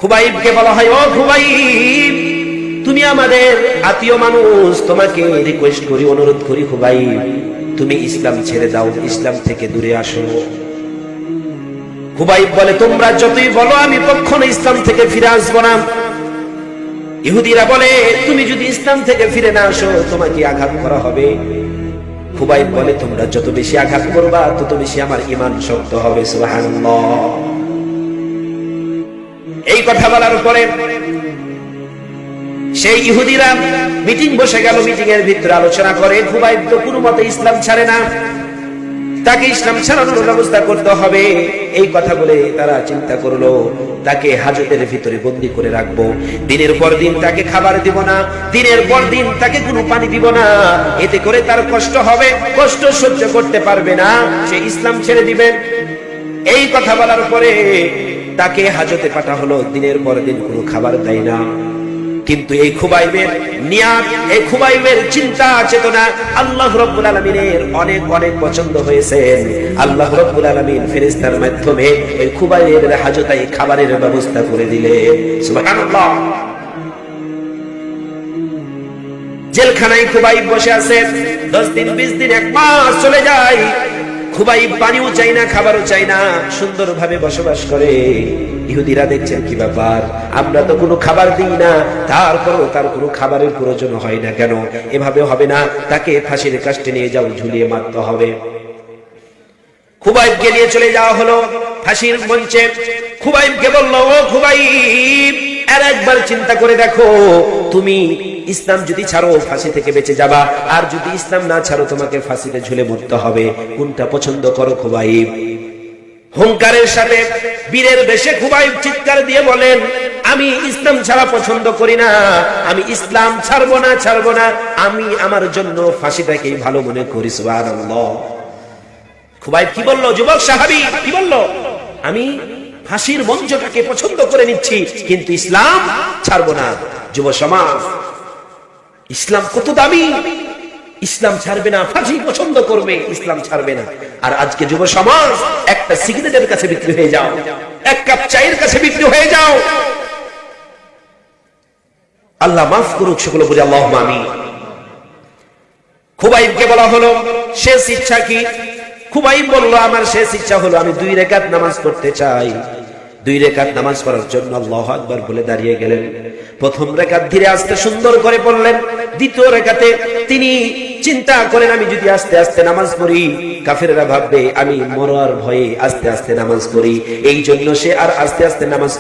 খুবাইবকে বলা হয়, ও খুবাইব, তুমি আমাদের আত্মীয় মানুষ, তোমাকে রিকোয়েস্ট করি, অনুরোধ করি, খুবাইব তুমি ইসলাম ছেড়ে দাও, ইসলাম থেকে দূরে আসো। খুবাইব বলে, তোমরা যতই বলো আমি কখনো ইসলাম থেকে ফিরে আসবো না। ইহুদিরা বলে, তুমি যদি ইসলাম থেকে ফিরে না আসো তোমাকে আঘাত করা হবে। খুবাইব বলে, তোমরা যত বেশি আঘাত করবা তত বেশি আমার ঈমান শক্ত হবে। সুবহানাল্লাহ। এই কথা বলার পরে সেই ইহুদিরা মিটিং বসে গেল। মিটিং এর ভিতরে আলোচনা করে, খুবাইব তো কোনো মতে ইসলাম ছাড়ে না, তাকে ইসলাম ছাড়ানোর ব্যবস্থা করতে হবে। এই কথা বলে তারা চিন্তা করলো, তাকে হাজতের ভিতরে বন্দী করে রাখবো। দিনের পর দিন তাকে খাবার দিব না, দিনের পর দিন তাকে কোনো পানি দিব না। এতে করে তার কষ্ট হবে, কষ্ট সহ্য করতে পারবে না, সে ইসলাম ছেড়ে দিবে। এই কথা বলার পরে তাকে হাজতে পাঠা হলো। দিনের পর দিন কোনো খাবার দেয় না। কিন্তু এই খুবাইবের নিয়াত, এই খুবাইবের চিন্তা চেতনা আল্লাহ রাব্বুল আলামিনের অনেক অনেক পছন্দ হয়েছে। আল্লাহ রাব্বুল আলামিন ফেরেশতার মাধ্যমে এই খুবাইবের হাজতে খাবারের ব্যবস্থা করে দিলেন। সুবহানাল্লাহ। জেলখানায় খুবাইব বসে আছে। 10 দিন 20 দিন 1 মাস চলে যায়। খুবাইব পানিও চাই না, খাবারও চাই না, সুন্দরভাবে বসবাস করে। ইহুদিরা দেখছেন কি ব্যাপার, আমরা তো কোনো খাবার দিই না, তারপরও তার কোনো খাবারের প্রয়োজন হয় না কেন? এভাবে হবে না, তাকে ফাঁসির কাস্টে নিয়ে যাও, ঝুলিয়ে মারতে হবে। খুবাইবকে নিয়ে চলে যাওয়া হলো ফাঁসির মঞ্চে। খুবাইবকে বলল, ও খুবাইব, আর একবার চিন্তা করে দেখো, তুমি ইসলাম যদি ছাড়ো ফাঁসি থেকে বেঁচে যাবা, আর যদি ইসলাম না ছাড়ো তোমাকে ফাঁসিতে ঝুলে মরতে হবে, কোনটা পছন্দ করো খুবাইব? হুঙ্কারের সাথে বীরের বেশে খুবাইব চিৎকার দিয়ে বলেন, আমি ইসলাম ছাড়া পছন্দ করি না, আমি ইসলাম ছাড়বো না, ছাড়বো না, আমি আমার জন্য ফাঁসিটাকেই ভালো মনে করি। সুবহানাল্লাহ। খুবাইব কি বলল? যুবক সাহাবী কি বলল? আমি ফাঁসির মঞ্চটাকে পছন্দ করে নিচ্ছি, কিন্তু ইসলাম ছাড়বো না। যুব সমাজ, ইসলাম কত দামি, ইসলাম ছাড়বে না, ফাঁসি পছন্দ করবে, ইসলাম ছাড়বে না। আর আজকে যুব সমাজ একটা সিগারেটের কাছে বিক্রি হয়ে যাও, এক কাপ চায়ের কাছে বিক্রি হয়ে যাও। আল্লাহ মাফ করুক, সকলে বলি আল্লাহুম্মা আমিন। খুবাইবকে বলা হলো শেষ ইচ্ছা কি? খুবাইব বলল, আমার শেষ ইচ্ছা হলো আমি 2 রাকাত নামাজ পড়তে চাই। 2 রাকাত নামাজ পড়ার জন্য আল্লাহু আকবার বলে দাঁড়িয়ে গেলেন। প্রথম রাকাত ধীরে আস্তে সুন্দর করে পড়লেন। দ্বিতীয় রাকাতে তিনি চিন্তা করেন, আমি যদি আস্তে আস্তে নামাজ পড়ি কাফেররা ভাববে আমি মরার ভয়ে আস্তে আস্তে নামাজ পড়ি। এই জন্য সে আর আস্তে আস্তে নামাজ